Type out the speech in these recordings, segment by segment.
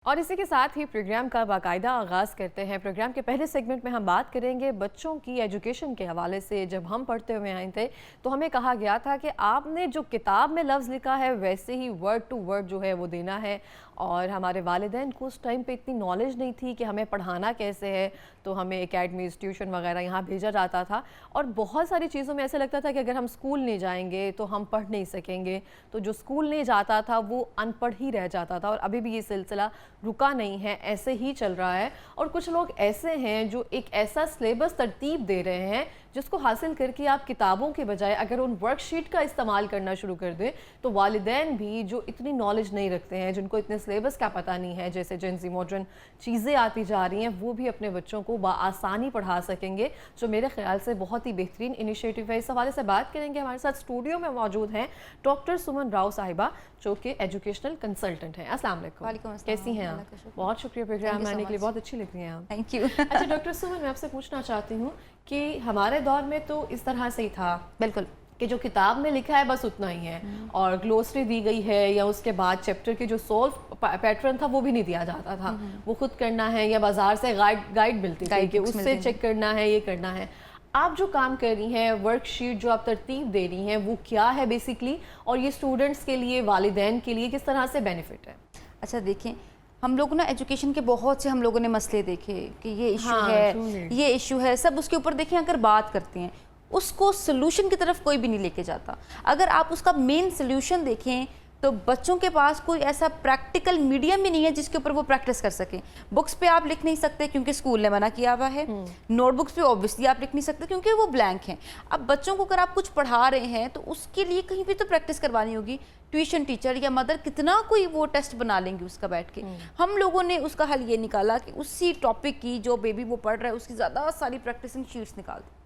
और इसी के साथ ही प्रोग्राम का बाकायदा आगाज़ करते हैं। प्रोग्राम के पहले सेगमेंट में हम बात करेंगे बच्चों की एजुकेशन के हवाले से। जब हम पढ़ते हुए आए थे तो हमें कहा गया था कि आपने जो किताब में लफ्ज़ लिखा है वैसे ही वर्ड टू वर्ड जो है वो देना है। और हमारे वालिदैन को उस टाइम पे इतनी नॉलेज नहीं थी कि हमें पढ़ाना कैसे है, तो हमें एकेडमीज़, ट्यूशन वगैरह यहाँ भेजा जाता था। और बहुत सारी चीज़ों में ऐसा लगता था कि अगर हम स्कूल नहीं जाएंगे तो हम पढ़ नहीं सकेंगे। तो जो स्कूल नहीं जाता था वो अनपढ़ ही रह जाता था। और अभी भी ये सिलसिला रुका नहीं है, ऐसे ही चल रहा है। और कुछ लोग ऐसे हैं जो एक ऐसा सिलेबस तरतीब दे रहे हैं जिसको हासिल करके आप किताबों के बजाय अगर उन वर्कशीट का इस्तेमाल करना शुरू कर दें तो वालिदैन भी जो इतनी नॉलेज नहीं रखते हैं, जिनको इतने सिलेबस का पता नहीं है, जैसे जेंजी मॉडर्न चीज़ें आती जा रही हैं, वो भी अपने बच्चों को बआसानी पढ़ा सकेंगे, जो मेरे ख्याल से बहुत ही बेहतरीन इनिशिएटिव है। इस हवाले से बात करेंगे। हमारे साथ स्टूडियो में मौजूद हैं डॉक्टर सुमन राव साहिबा, जो कि एजुकेशनल कंसल्टेंट हैं। अस्सलाम वालेकुम, कैसी हैं आप? बहुत शुक्रिया प्रोग्राम में आने के लिए, बहुत अच्छी लग रही हैं आप। Thank you. अच्छा डॉक्टर सुमन, मैं आपसे पूछना चाहती हूँ कि हमारे दौर में तो इस तरह से ही था बिल्कुल कि जो किताब में लिखा है बस उतना ही है, और ग्लोसरी दी गई है या उसके बाद चैप्टर के जो सोल्व पैटर्न था वो भी नहीं दिया जाता था, वो खुद करना है या बाजार से गाइड मिलती थी कि उससे चेक करना है, ये करना है। आप जो काम कर रही हैं, वर्कशीट जो आप तरतीब दे रही हैं, वो क्या है बेसिकली, और ये स्टूडेंट्स के लिए, वालिदैन के लिए किस तरह से बेनिफिट है? अच्छा देखिए, हम लोग ना एजुकेशन के बहुत से हम लोगों ने मसले देखे कि ये इशू है, ये इशू है, सब उसके ऊपर देखें अगर बात करते हैं, उसको सोल्यूशन की तरफ कोई भी नहीं लेके जाता। अगर आप उसका मेन सोल्यूशन देखें तो बच्चों के पास कोई ऐसा प्रैक्टिकल मीडियम ही नहीं है जिसके ऊपर वो प्रैक्टिस कर सकें। बुक्स पे आप लिख नहीं सकते क्योंकि स्कूल ने मना किया हुआ है, नोटबुक्स पे ऑब्वियसली आप लिख नहीं सकते क्योंकि वो ब्लैंक हैं। अब बच्चों को अगर आप कुछ पढ़ा रहे हैं तो उसके लिए कहीं भी तो प्रैक्टिस करवानी होगी। ट्यूशन टीचर या मदर कितना कोई वो टेस्ट बना लेंगे उसका बैठ के। हम लोगों ने उसका हल ये निकाला कि उसी टॉपिक की जो बेबी वो पढ़ रहा है उसकी ज़्यादा सारी प्रैक्टिसिंग शीट्स निकाल दें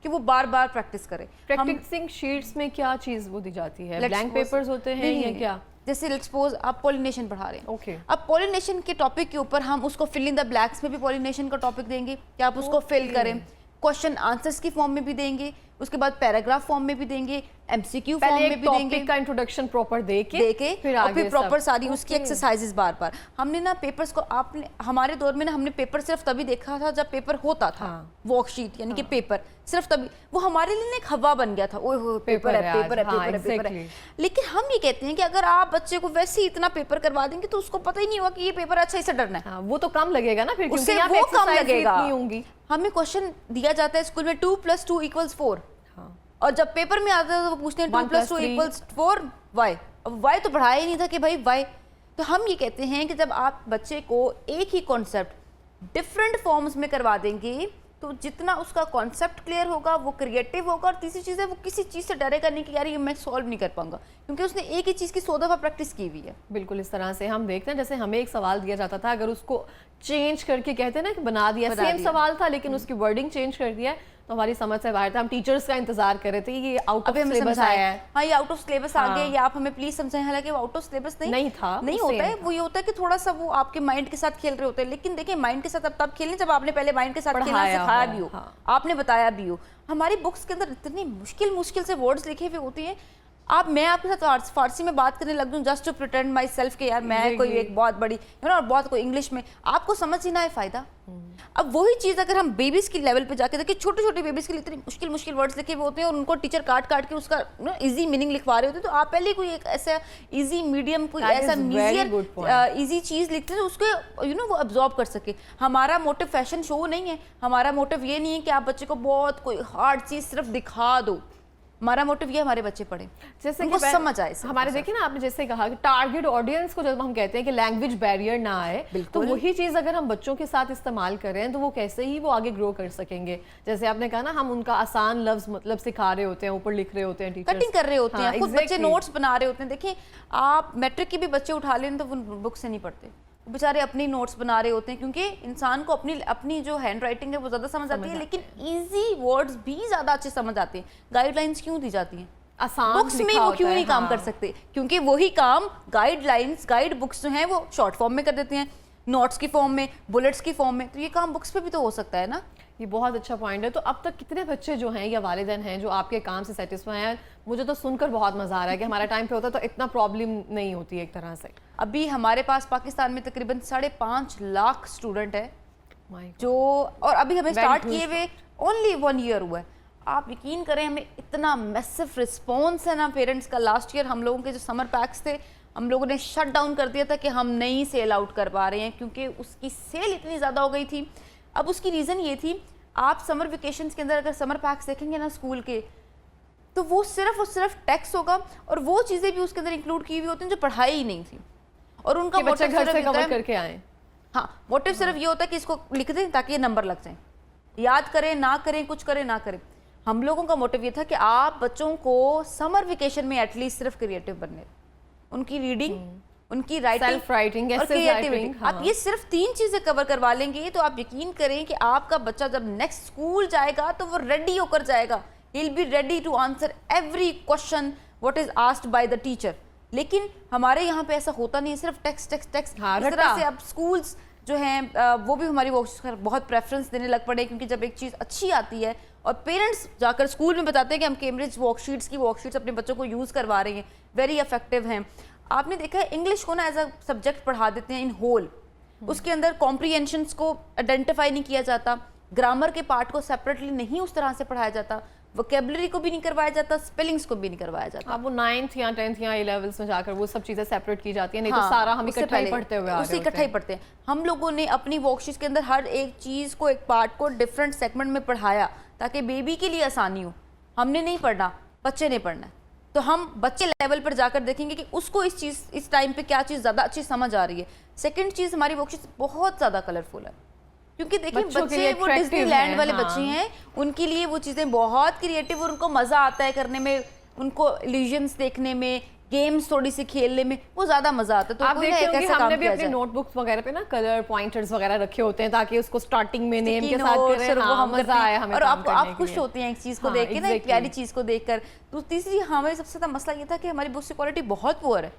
कि वो बार बार प्रैक्टिस करे। प्रैक्टिसिंग शीट्स में क्या चीज़ वो दी जाती है? ब्लैंक पेपर्स होते हैं या क्या? जैसे लेट्स सपोज आप पॉलिनेशन पढ़ा रहे हैं, ओके, अब पॉलिनेशन के टॉपिक के ऊपर हम उसको फिल इन द ब्लैक्स में भी पॉलिनेशन का टॉपिक देंगे कि आप उसको फिल करें। क्वेश्चन आंसर्स की फॉर्म में भी देंगे, उसके बाद पैराग्राफ फॉर्म में भी देंगे, एमसीक्यू फॉर्म में भी देंगे, का इंट्रोडक्शन प्रॉपर देके फिर प्रॉपर सारी उसकी एक्सरसाइजेस बार बार। हमने ना पेपर्स को, आपने हमारे दौर में ना हमने पेपर सिर्फ तभी देखा था जब पेपर होता था, वर्कशीट यानी कि पेपर सिर्फ तभी, वो हमारे लिए एक हवा बन गया था, ओए हो पेपर है, पेपर है, पेपर है, पेपर है। लेकिन हम ये कहते हैं कि अगर आप बच्चे को वैसे ही इतना पेपर करवा देंगे तो उसको पता ही नहीं होगा कि ये पेपर अच्छा, इससे डरना है। वो तो कम लगेगा ना, फिर उससे वो कम लगेगा। हमें क्वेश्चन दिया जाता है स्कूल में 2 + 2 = 4, और जब पेपर में आता है तो वो पूछते हैं 2 + 2 = 4 वाई। अब वाई तो पढ़ाया ही नहीं था कि भाई वाई। तो हम ये कहते हैं कि जब आप बच्चे को एक ही कॉन्सेप्ट डिफरेंट फॉर्म्स में करवा देंगे तो जितना उसका कॉन्सेप्ट क्लियर होगा वो क्रिएटिव होगा, और तीसरी चीज़ है वो किसी चीज़ से डरेगा नहीं कि यार ये मैं सॉल्व नहीं कर पाऊंगा क्योंकि उसने एक ही चीज़ की 100 दफ़ा प्रैक्टिस की हुई है। बिल्कुल इस तरह से हम देखते हैं, जैसे हमें एक सवाल दिया जाता था, अगर उसको चेंज करके कहते हैं ना कि बना दिया, सेम सवाल था लेकिन उसकी वर्डिंग चेंज कर दिया तो हमारी समझ से बाहर था। हम टीचर्स का इंतजार कर रहे थे ये आउट ऑफ सिलेबस आया है, हाँ ये आउट ऑफ सिलेबस आ गया, ये आप हमें प्लीज समझाएं। हालांकि वो आउट ऑफ सिलेबस नहीं था, नहीं होता है, वो ये होता है कि थोड़ा सा वो आपके माइंड के साथ खेल रहे होते हैं। लेकिन देखिए माइंड के साथ अब तब खेलें जब आपने पहले माइंड के साथ खेलना सिखाया भी हो, आपने बताया भी हो। हमारी बुक्स के अंदर इतनी मुश्किल से वर्ड्स लिखे हुए होते हैं। मैं आपके साथ फारसी में बात करने लग दूं just to pretend myself के यार मैं कोई एक बहुत बड़ी और बहुत कोई इंग्लिश में, आपको समझ ही ना है फायदा। अब वही चीज़ अगर हम बेबीज की लेवल पे जाके देखिए, छोटे छोटे बेबीज के लिए इतनी मुश्किल वर्ड्स लिखे हुए होते हैं और उनको टीचर काट के उसका इजी मीनिंग लिखवा रहे होते हैं, तो आप पहले कोई एक ऐसा इजी मीडियम, कोई ऐसा मीजियर इजी चीज़ लिखते हैं उसको वो अब्जॉर्ब कर सके। हमारा मोटिव फैशन शो नहीं है, हमारा मोटिव ये नहीं है कि आप बच्चे को बहुत कोई हार्ड चीज़ सिर्फ दिखा दो। हमारा मोटिव ये हमारे बच्चे पढ़े, जैसे कि समझ आए। हमारे देखिए ना, आपने जैसे कहा कि टारगेट ऑडियंस को जब हम कहते हैं कि लैंग्वेज बैरियर ना आए, तो वही चीज़ अगर हम बच्चों के साथ इस्तेमाल करें तो वो कैसे ही वो आगे ग्रो कर सकेंगे। जैसे आपने कहा ना, हम उनका आसान लफ्ज मतलब सिखा रहे होते हैं, ऊपर लिख रहे होते हैं, टीचर्स कटिंग कर रहे होते हैं, खुद बच्चे नोट्स बना रहे होते हैं। देखिए आप मैट्रिक के भी बच्चे उठा लें तो वो बुक से नहीं पढ़ते, बेचारे अपनी नोट्स बना रहे होते हैं क्योंकि इंसान को अपनी जो हैंड राइटिंग है वो ज़्यादा समझ आती है, लेकिन इजी वर्ड्स भी ज़्यादा अच्छे समझ आते हैं। गाइडलाइंस क्यों दी जाती हैं? आसान बुक्स में वो क्यों नहीं काम कर सकते? क्योंकि वही काम गाइड बुक्स जो हैं वो शॉर्ट फॉर्म में कर देते हैं, नोट्स की फॉर्म में, बुलेट्स की फॉर्म में, तो ये काम बुक्स पे भी तो हो सकता है ना। ये बहुत अच्छा पॉइंट है। तो अब तक कितने बच्चे जो हैं या वालिदैन हैं जो आपके काम से सेटिस्फाई हैं? मुझे तो सुनकर बहुत मजा आ रहा है कि हमारा टाइम पे होता तो इतना प्रॉब्लम नहीं होती एक तरह से। अभी हमारे पास पाकिस्तान में तकरीबन 5.5 लाख स्टूडेंट है जो, और अभी हमें स्टार्ट किए हुए ओनली 1 ईयर हुआ है। आप यकीन करें हमें इतना मैसिव रिस्पॉन्स है ना पेरेंट्स का। लास्ट ईयर हम लोगों के जो समर पैक्स थे हम लोगों ने शट डाउन कर दिया था कि हम नहीं सेल आउट कर पा रहे हैं क्योंकि उसकी सेल इतनी ज़्यादा हो गई थी। अब उसकी रीज़न ये थी, आप समर वेकेशंस के अंदर अगर समर पैक्स देखेंगे ना स्कूल के, तो वो सिर्फ और सिर्फ टेक्स्ट होगा और वो चीज़ें भी उसके अंदर इंक्लूड की हुई होती हैं जो पढ़ाई ही नहीं थी। और उनका बच्चे घर से कवर करके आए। हाँ, मोटिव सिर्फ ये होता है कि इसको लिख दें ताकि ये नंबर लग जाए, याद करें ना करें, कुछ करें ना करें। हम लोगों का मोटिव ये था कि आप बच्चों को समर वेकेशन में एटलीस्ट सिर्फ क्रिएटिव बनने, उनकी रीडिंग, उनकी राइटिंग और क्रिएटिविटी। आप ये सिर्फ 3 चीजें कवर करवा लेंगे तो आप यकीन करें कि आपका बच्चा जब नेक्स्ट स्कूल जाएगा तो वो रेडी होकर जाएगा। He will be ready to answer every question what is asked by the teacher. लेकिन हमारे यहाँ पे ऐसा होता नहीं, सिर्फ टेक्स्ट। इस तरह से अब स्कूल्स जो हैं वो भी हमारी वर्कशीट्स पर बहुत प्रेफरेंस देने लग पड़े, क्योंकि जब एक चीज़ अच्छी आती है और पेरेंट्स जाकर स्कूल में बताते हैं कि हम कैम्ब्रिज वर्कशीट्स अपने बच्चों को यूज़ करवा रहे हैं, वेरी इफेक्टिव हैं। आपने देखा है इंग्लिश को ना एज अ सब्जेक्ट पढ़ा देते हैं इन होल, उसके अंदर कॉम्प्रीहेंशंस को आइडेंटिफाई नहीं किया जाता, ग्रामर के पार्ट को सेपरेटली नहीं उस तरह से पढ़ाया जाता, वोकेबलरी को भी नहीं करवाया जाता, स्पेलिंग्स को भी नहीं करवाया जाता। अब वो 9th या 10th या A levels में जाकर वो सब चीजें सेपरेट की जाती है, नहीं तो सारा हम इकट्ठा ही पढ़ते हुए आ रहे होते हैं। इकट्ठा ही पढ़ते हैं। हम लोगों ने अपनी वर्कशीट्स के अंदर हर एक चीज़ को, एक पार्ट को डिफरेंट सेगमेंट में पढ़ाया ताकि बेबी के लिए आसानी हो। हमने नहीं पढ़ना, बच्चे ने पढ़ना है, तो हम बच्चे लेवल पर जाकर देखेंगे कि उसको इस टाइम पे क्या चीज़ ज़्यादा अच्छी समझ आ रही है। सेकेंड चीज़, हमारी वर्कशीट्स बहुत ज़्यादा कलरफुल है क्योंकि देखिए बच्चे वो डिज्नीलैंड वाले बच्चे हैं, उनके लिए वो चीज़ें बहुत क्रिएटिव और उनको मज़ा आता है करने में, उनको इल्यूजन्स देखने में, गेम्स थोड़ी सी खेलने में वो ज़्यादा मज़ा आता है। तो आप देखते होंगे हमने भी अपने नोटबुक्स वगैरह पे ना कलर पॉइंटर्स वगैरह रखे होते हैं ताकि उसको स्टार्टिंग में नेम के साथ करें, हाँ, मज़ा आए हमें। और आप खुश होते हैं एक चीज़ को देख के ना, एक प्यारी चीज़ को देखकर। तो तीसरी हमें सबसे ज़्यादा मसला ये था कि हमारी बुक्स की क्वालिटी बहुत पुअर है,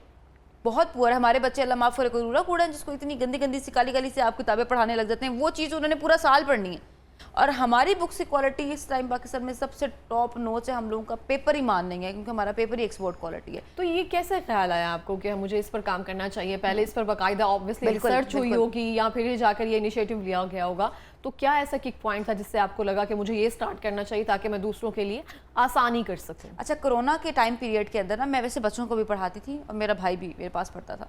बहुत पुअर है। हमारे बच्चे अल्लाह माफ़ करे कूड़ा कूड़ा जिसको इतनी गंदी गंदी सी काली काली से आप किताबें पढ़ाने लग जाते हैं, वो चीज़ उन्होंने पूरा साल पढ़नी है। और हमारी बुक्स की क्वालिटी इस टाइम पाकिस्तान में सबसे टॉप नोच है। हम लोगों का पेपर ही मान लेंगे क्योंकि हमारा पेपर ही एक्सपोर्ट क्वालिटी है। तो ये कैसे ख्याल आया आपको कि मुझे इस पर काम करना चाहिए? पहले इस पर बाकायदा ऑब्वियसली रिसर्च हुई होगी या फिर जाकर ये इनिशिएटिव लिया गया होगा, तो क्या ऐसा किक पॉइंट था जिससे आपको लगा कि मुझे ये स्टार्ट करना चाहिए ताकि मैं दूसरों के लिए आसानी कर सकूं? अच्छा, कोरोना के टाइम पीरियड के अंदर ना मैं वैसे बच्चों को भी पढ़ाती थी और मेरा भाई भी मेरे पास पढ़ता था।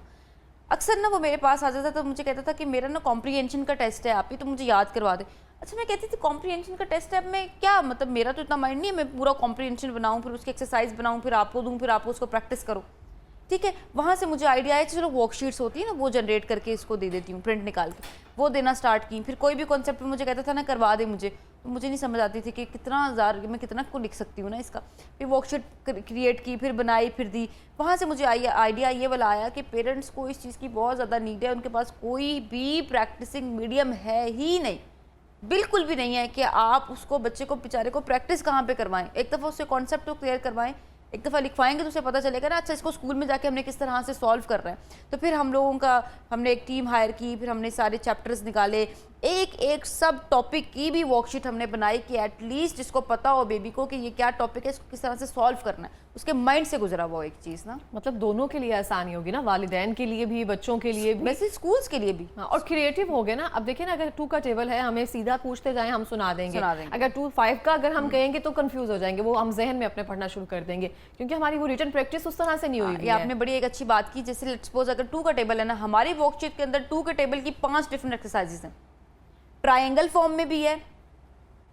अक्सर ना वो मेरे पास आ जाता तो मुझे कहता था कि मेरा ना कॉम्प्रीहेंशन का टेस्ट है, आप ही तो मुझे याद करवा दे। अच्छा, मैं कहती थी कॉम्प्रीहेंशन का टेस्ट है, अब मैं क्या, मतलब मेरा तो इतना माइंड नहीं है मैं पूरा कॉम्प्रीहेंशन बनाऊं, फिर उसकी एक्सरसाइज बनाऊं, फिर आपको दूं, फिर आपको उसको प्रैक्टिस करो। ठीक है, वहाँ से मुझे आइडिया आया, चलो वर्कशीट्स होती है ना वो जनरेट करके इसको दे देती हूँ, प्रिंट निकाल के वो देना स्टार्ट की। फिर कोई भी कॉन्सेप्ट मुझे कहता था ना करवा दे मुझे, तो मुझे नहीं समझ आती थी कि कितना मैं कितना को लिख सकती हूँ ना इसका। फिर वर्कशीट क्रिएट की, फिर बनाई, फिर दी। वहाँ से मुझे आइडिया ये वाला आया कि पेरेंट्स को इस चीज़ की बहुत ज़्यादा नीड है, उनके पास कोई भी प्रैक्टिसिंग मीडियम है ही नहीं, बिल्कुल भी नहीं है कि आप उसको बच्चे को बेचारे को प्रैक्टिस कहाँ पे करवाएं। एक दफ़ा उससे कॉन्सेप्ट को क्लियर करवाएं, एक दफ़ा लिखवाएंगे तो उसे पता चलेगा ना, अच्छा इसको स्कूल में जाके हमने किस तरह से सॉल्व कर रहे हैं। तो फिर हमने एक टीम हायर की, फिर हमने सारे चैप्टर्स निकाले, एक सब टॉपिक की भी वर्कशीट हमने बनाई कि एटलीस्ट जिसको पता हो बेबी को कि ये क्या टॉपिक है, इसको किस तरह से सॉल्व करना है, उसके माइंड से गुजरा हुआ एक चीज़ ना। मतलब दोनों के लिए आसानी होगी ना, वालिदैन के लिए भी, बच्चों के लिए भी, वैसे स्कूल्स के लिए भी। हाँ, और क्रिएटिव हो गए ना। अब देखिए ना, अगर 2 का टेबल है, हमें सीधा पूछते जाएं हम सुना देंगे। अगर 2 5 का अगर हम कहेंगे तो कंफ्यूज हो जाएंगे, वो हम जहन में अपने पढ़ना शुरू कर देंगे क्योंकि हमारी वो रिटन प्रैक्टिस उस तरह से नहीं हुई। आपने बड़ी एक अच्छी बात की, जैसे लेट्स सपोज अगर 2 का टेबल है ना, हमारी वर्कशीट के अंदर 2 के टेबल की 5 डिफरेंट एक्सरसाइजेस हैं। ट्रायंगल फॉर्म में भी है,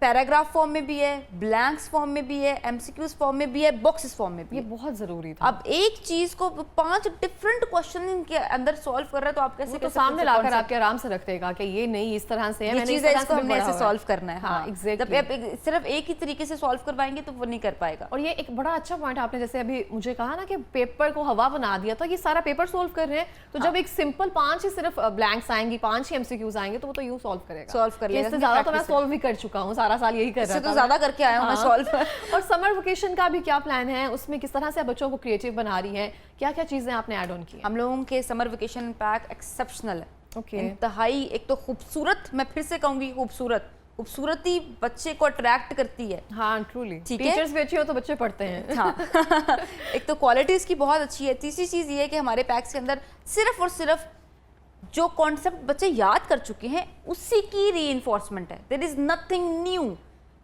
पैराग्राफ फॉर्म में भी है, ब्लैंक्स फॉर्म में भी है, एमसीक्यूज फॉर्म में भी है, बॉक्सेस फॉर्म में भी ये है। बहुत जरूरी था। अब एक चीज को 5 डिफरेंट क्वेश्चन के अंदर सॉल्व कर रहा है तो आप कैसे तो सामने लाकर आपके आराम से रख देगा कि ये नहीं इस तरह से है, मैंने इस तरह से हमने ऐसे सॉल्व करना है। हाँ, एग्जैक्टली। जब आप सिर्फ एक ही तरीके से सॉल्व करवाएंगे तो वो नहीं कर पाएगा। और ये एक बड़ा अच्छा पॉइंट आपने जैसे अभी मुझे कहा ना कि पेपर को हवा बना दिया था, ये सारा पेपर सॉल्व कर रहे हैं, तो जब एक सिंपल 5 ही सिर्फ ब्लैंक्स आएंगी, 5 ही एमसीक्यूज आएंगे तो वो तो यूं सॉल्व करेगा, सॉल्व कर लेगा। इससे ज्यादा तो मैं सॉल्व भी कर चुका हूँ, सारा साल यही कर रहा था, ज्यादा करके आया हूं मैं सॉल्व। और समर वेकेशन का भी क्या प्लान है, उसमें किस तरह से आप बच्चों को क्रिएटिव बना रही हैं, क्या क्या चीजें आपने ऐड ऑन की? हम लोगों के समर वेकेशन पैक एक्सेप्शनल है। ओके, इंतहाई एक तो खूबसूरत, मैं फिर से कहूंगी खूबसूरत, खूबसूरती बच्चे को अट्रैक्ट करती है। हाँ ट्रूली, ठीक है? टीचर्स भी अच्छे हो तो बच्चे पढ़ते हैं। हाँ एक तो क्वालिटीज़ की बहुत अच्छी है। तीसरी चीज़ ये है कि हमारे पैक्स के अंदर सिर्फ और सिर्फ जो कॉन्सेप्ट बच्चे याद कर चुके हैं उसी की रीइंफोर्समेंट है। There is nothing new.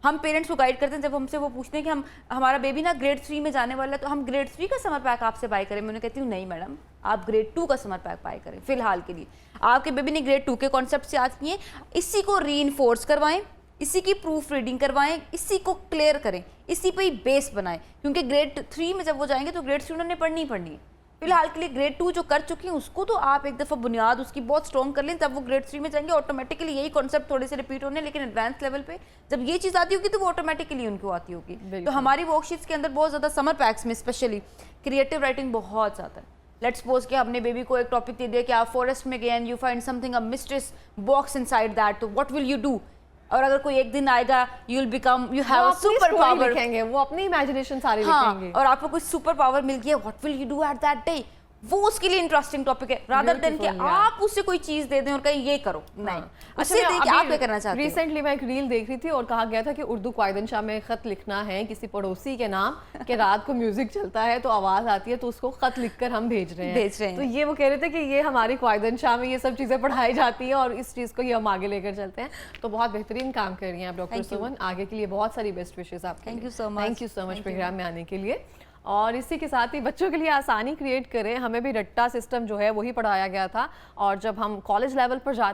हम पेरेंट्स को गाइड करते हैं, जब हमसे वो पूछते हैं कि हमारा बेबी ना ग्रेड 3 में जाने वाला है, तो हम ग्रेड 3 का समर पैक आपसे बाय करें। मैं उन्हें कहती हूँ नहीं मैडम, आप ग्रेड 2 का समर पैक बाय करें फिलहाल के लिए। आपके बेबी ने ग्रेड 2 के कॉन्सेप्ट से याद किए, इसी को रीइंफोर्स करवाएं, इसी की प्रूफ रीडिंग करवाएं, इसी को क्लियर करें, इसी पे ही बेस बनाएं, क्योंकि ग्रेड 3 में जब वो जाएंगे तो ग्रेड 3 उन्होंने पढ़नी ही पढ़नी है। फिलहाल के लिए ग्रेड 2 जो कर चुकी हैं उसको तो आप एक दफ़ा बुनियाद उसकी बहुत स्ट्रॉन्ग कर लें, तब वो ग्रेड 3 में जाएंगे ऑटोमेटिकली यही कॉन्सेप्ट थोड़े से रिपीट होने। लेकिन एडवांस लेवल पे जब ये चीज़ आती होगी तो वो ऑटोमेटिकली उनको आती होगी। तो हमारी वर्कशीट्स के अंदर बहुत ज़्यादा समर पैक्स में स्पेशली क्रिएटिव राइटिंग बहुत ज़्यादा है। लेट्स सपोज कि हमने बेबी को एक टॉपिक दे दिया कि आप फॉरेस्ट में गए and you find something a mysterious box inside that, तो व्हाट विल यू डू। और अगर कोई एक दिन आएगा you will become, you have a super power लिखेंगे, वो अपनी इमेजिनेशन सारी हाँ, लिखेंगे। और आपको कोई सुपर पावर मिल गया, what will you do at that day, वो उसके लिए इंटरेस्टिंग टॉपिक है, रादर देन कि आप उससे कोई चीज दे दें और कहीं ये करो। नहीं, उससे देखिए आप क्या करना चाहते हैं। रिसेंटली मैं एक रील देख रही थी और कहा गया था कि उर्दू क्वाइदनशाह में खत लिखना है किसी पड़ोसी के नाम कि रात को म्यूजिक चलता है तो आवाज आती है तो उसको खत लिखकर हम भेज रहे हैं। तो ये वो कह रहे थे कि ये हमारी क्वाइदनशाह में ये सब चीजें पढ़ाई जाती है और इस चीज को ये हम आगे लेकर चलते हैं। तो बहुत बेहतरीन काम कर रही हैं आप डॉक्टर सुमन, आगे के लिए बहुत सारी बेस्ट विशेष आपके। Thank you so much. Thank you so much programme में आने के लिए। और इसी के साथ ही बच्चों के लिए आसानी क्रिएट करें। हमें भी रट्टा सिस्टम जो है वही पढ़ाया गया था, और जब हम कॉलेज लेवल पर जाते